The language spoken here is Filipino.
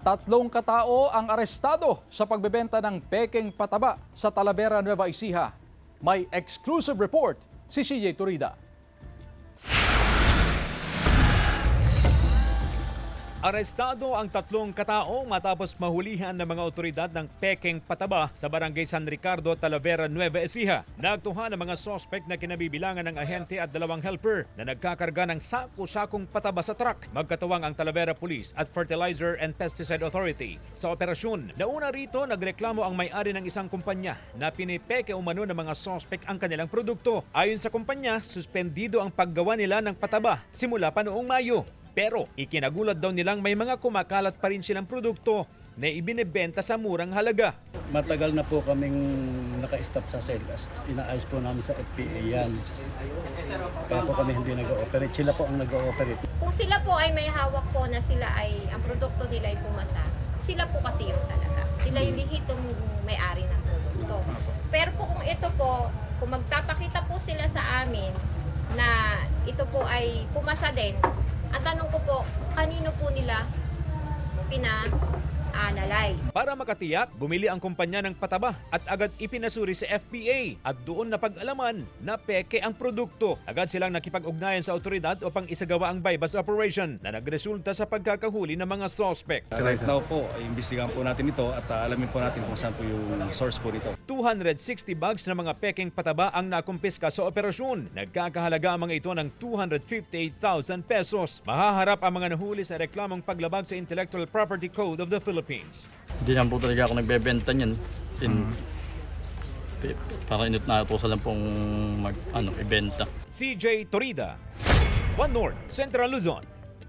Tatlong katao ang arestado sa pagbebenta ng pekeng pataba sa Talavera, Nueva Ecija. May exclusive report si CJ Turida. Arestado ang tatlong katao matapos mahulihan ng mga otoridad ng pekeng pataba sa barangay San Ricardo, Talavera, Nueva Ecija. Nagtuhan ng mga sospek na kinabibilangan ng ahente at dalawang helper na nagkakarga ng sako-sakong pataba sa truck. Magkatuwang ang Talavera Police at Fertilizer and Pesticide Authority. Sa operasyon, nauna rito nagreklamo ang may-ari ng isang kumpanya na pinipeke umano ng mga sospek ang kanilang produkto. Ayon sa kumpanya, suspendido ang paggawa nila ng pataba simula pa noong Mayo. Pero ikinagulat daw nilang may mga kumakalat pa rin silang produkto na ibinebenta sa murang halaga. Matagal na po kaming naka-stop sa sales. Inaayos po namin sa FPA yan. Kaya po kami hindi nag-ooperate. Sila po ang nag-ooperate. Kung sila po ay may hawak po na sila ay, ang produkto nila ay pumasa, sila po kasi yung talaga. Sila yung lihitong may-ari ng produkto. Pero po kung ito po, kung magpapakita po sila sa amin na ito po ay pumasa din, ang tanong ko po, kanino po nila pina-analyze? Para makatiyak, bumili ang kumpanya ng pataba at agad ipinasuri sa FPA at doon napag-alaman na peke ang produkto. Agad silang nakipag-ugnayan sa otoridad upang isagawa ang bypass operation na nagresulta sa pagkakahuli ng mga suspect. Right now po, imbestigahan po natin ito at alamin po natin kung saan po yung source po nito. 260 bags ng mga pekeng pataba ang nakumpiska sa operasyon. Nagkakahalaga ang mga ito ng 258,000 pesos. Mahaharap ang mga nahuli sa reklamong paglabag sa Intellectual Property Code of the Philippines. Hindi naman po talaga ako nagbebenta niyan. Parang inutusan lang pong ibenta. CJ Torida, One North, Central Luzon.